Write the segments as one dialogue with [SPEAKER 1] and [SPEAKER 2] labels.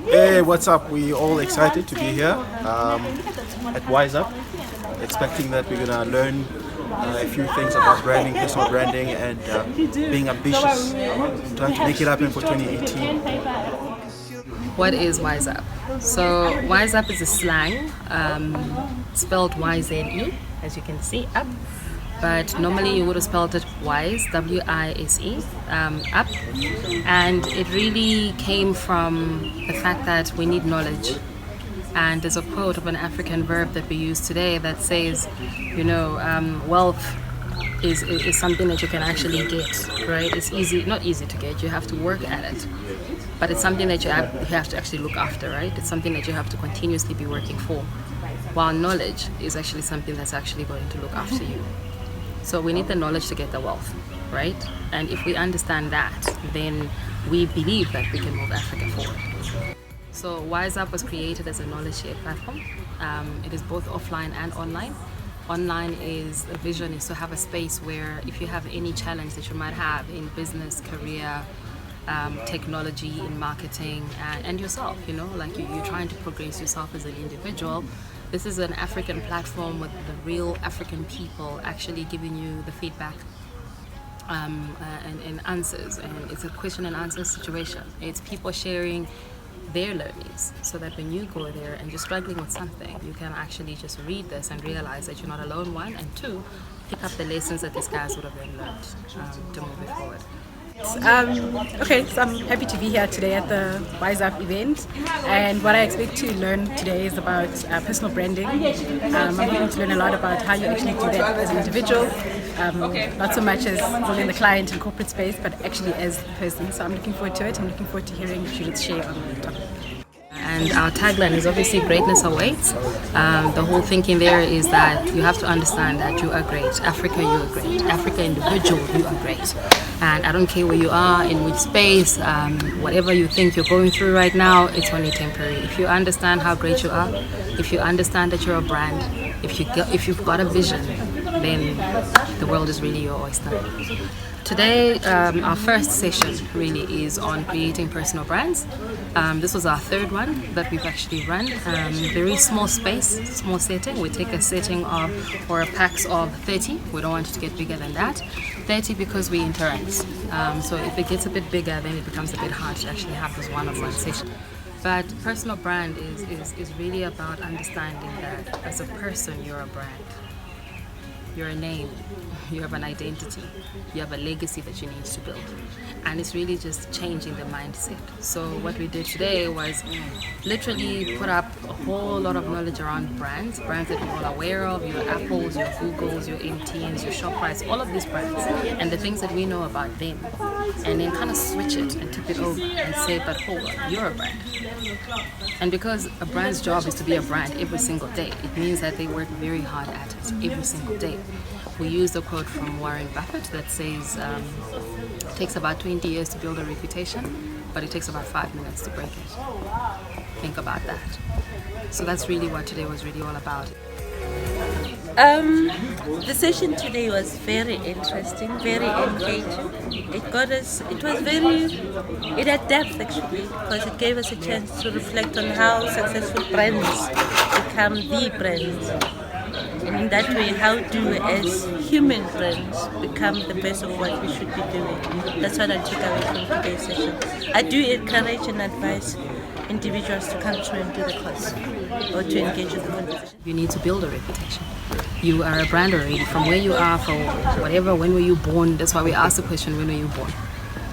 [SPEAKER 1] Hey, what's up? We all excited to be here at YZE UP, expecting that we're gonna learn a few things about branding, personal branding, and being ambitious, trying to make it happen for 2018.
[SPEAKER 2] What is YZEUP? So YZEUP is a slang, spelled YZE, as you can see, up. But normally you would have spelled it WISE, W-I-S-E, up. And it really came from the fact that we need knowledge. And there's a quote of an African verb that we use today that says, wealth is something that you can actually get, right? It's not easy to get, you have to work at it. But it's something that you have to actually look after, right? It's something that you have to continuously be working for. While knowledge is actually something that's actually going to look after you. So we need the knowledge to get the wealth, right? And if we understand that, then we believe that we can move Africa forward. So YZE UP was created as a knowledge share platform. It is both offline and online. Online the vision is to have a space where if you have any challenge that you might have in business, career, technology, in marketing, and yourself, like you're trying to progress yourself as an individual. This is an African platform with the real African people actually giving you the feedback and answers. And it's a question and answer situation. It's people sharing their learnings so that when you go there and you're struggling with something, you can actually just read this and realize that you're not alone, one, and two, pick up the lessons that these guys would have then learned to move it forward.
[SPEAKER 3] Okay, so I'm happy to be here today at the YZE UP event, and what I expect to learn today is about personal branding. I'm hoping to learn a lot about how you actually do that as an individual, not so much as within the client and corporate space, but actually as a person. So I'm looking forward to it. I'm looking forward to hearing Judith's share on the topic.
[SPEAKER 2] And our tagline is obviously greatness awaits. The whole thinking there is that you have to understand that you are great. Africa, you are great. Africa individual, you are great. And I don't care where you are, in which space, whatever you think you're going through right now, it's only temporary. If you understand how great you are, if you understand that you're a brand, if you've got a vision, then the world is really your oyster. Today, our first session really is on creating personal brands. This was our third one that we've actually run. Very small space, small setting. We take a setting or a packs of 30. We don't want it to get bigger than that. 30 because we interact. So if it gets a bit bigger, then it becomes a bit hard to actually have this one-on-one session. But personal brand is really about understanding that as a person, you're a brand. You're a name, you have an identity, you have a legacy that you need to build. And it's really just changing the mindset. So what we did today was literally put up a whole lot of knowledge around brands that we're all aware of, your Apples, your Googles, your MTNs, your ShopRites, all of these brands, and the things that we know about them. And then kind of switch it and tip it over and say, but hold on, you're a brand. And because a brand's job is to be a brand every single day, it means that they work very hard at it every single day. We use a quote from Warren Buffett that says, it takes about 20 years to build a reputation, but it takes about 5 minutes to break it. Think about that. So that's really what today was really all about.
[SPEAKER 4] The session today was very interesting, very engaging. It had depth actually, because it gave us a chance to reflect on how successful brands become the brands. And in that way, how do we as human brands become the best of what we should be doing? That's what I took away from today's session. I do encourage and advise individuals to come through and do the course or to engage in the conversation.
[SPEAKER 2] You need to build a reputation. You are a brand already. From where you are, from whatever, when were you born? That's why we ask the question, when were you born?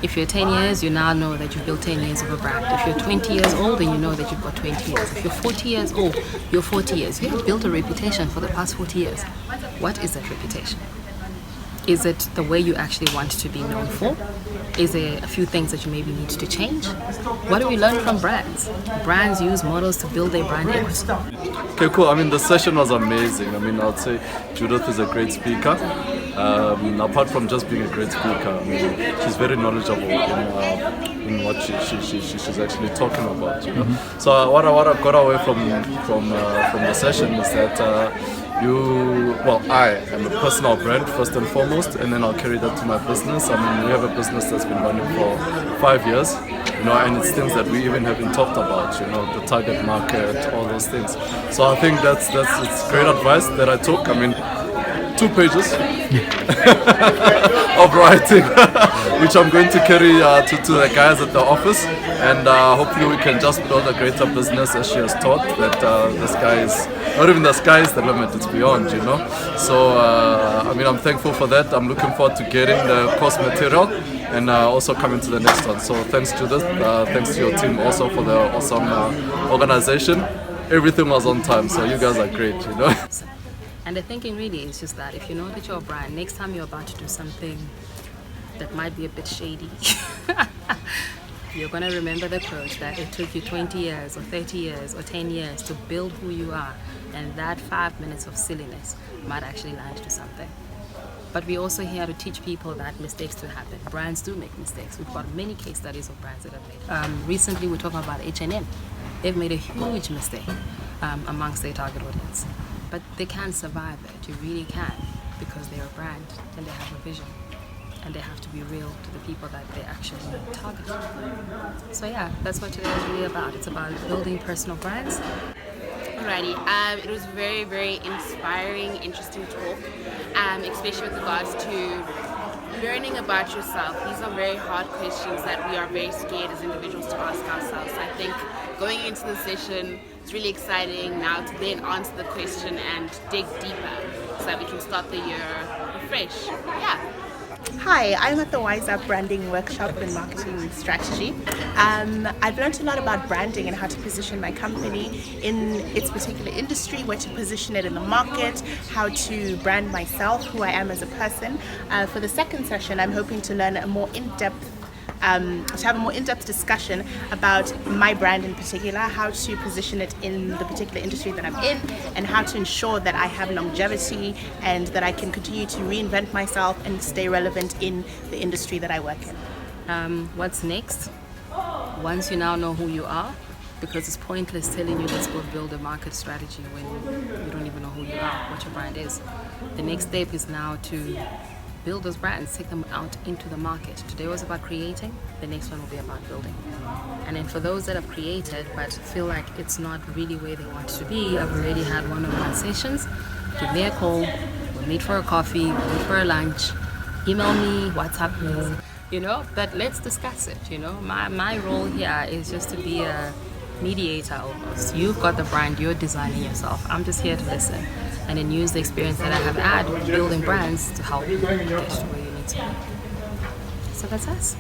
[SPEAKER 2] If you're 10 years, you now know that you've built 10 years of a brand. If you're 20 years old, then you know that you've got 20 years. If you're 40 years old, you're 40 years. You have built a reputation for the past 40 years. What is that reputation? Is it the way you actually want to be known for? Is there a few things that you maybe need to change? What do we learn from brands? Brands use models to build their brand equity.
[SPEAKER 5] Okay, cool. I mean, the session was amazing. I mean, I would say Judith is a great speaker. Apart from just being a great speaker, I mean, she's very knowledgeable in what she's actually talking about. You know? So what I got away from the session is that I am a personal brand first and foremost, and then I'll carry that to my business. I mean, we have a business that's been running for 5 years, and it's things that we even haven't talked about, the target market, all those things. So I think it's great advice that I took. I mean, 2 pages of writing, which I'm going to carry to the guys at the office, and hopefully we can just build a greater business, as she has taught, that the sky is, not even the sky is the limit, it's beyond, So, I mean, I'm thankful for that. I'm looking forward to getting the course material and also coming to the next one. So thanks, Judith. Thanks to your team also for the awesome organization. Everything was on time, so you guys are great,
[SPEAKER 2] And the thinking really is just that if you know that you're a brand, next time you're about to do something that might be a bit shady, you're going to remember the quote that it took you 20 years or 30 years or 10 years to build who you are, and that 5 minutes of silliness might actually land to something. But we're also here to teach people that mistakes do happen. Brands do make mistakes. We've got many case studies of brands that have made. Recently we're talking about H&M. They've made a huge mistake amongst their target audience. But they can survive it, you really can, because they're a brand and they have a vision and they have to be real to the people that they actually target. So yeah, that's what today is really about. It's about building personal brands.
[SPEAKER 6] Alrighty, it was very, very inspiring, interesting talk, especially with regards to learning about yourself. These are very hard questions that we are very scared as individuals to ask ourselves. I think going into the session, it's really exciting now to then answer the question and dig deeper so that we can start the year fresh. Yeah.
[SPEAKER 7] Hi, I'm at the YZE UP Branding Workshop in Marketing Strategy. I've learned a lot about branding and how to position my company in its particular industry, where to position it in the market, how to brand myself, who I am as a person. For the second session, I'm hoping to learn a more in-depth to have a more in-depth discussion about my brand in particular, how to position it in the particular industry that I'm in, and how to ensure that I have longevity and that I can continue to reinvent myself and stay relevant in the industry that I work in.
[SPEAKER 2] What's next? Once you now know who you are, because it's pointless telling you let's go build a market strategy when you don't even know who you are, what your brand is. The next step is now to build those brands, take them out into the market. Today was about creating, the next one will be about building. And then for those that have created but feel like it's not really where they want to be, I've already had one-on-one sessions. Give me a call, we'll meet for a coffee, we'll meet for a lunch, email me, WhatsApp me, but let's discuss it, My role here is just to be a mediator almost. You've got the brand, you're designing yourself. I'm just here to listen and then use the experience that I have had building brands to help you get to where you need to be. So that's us.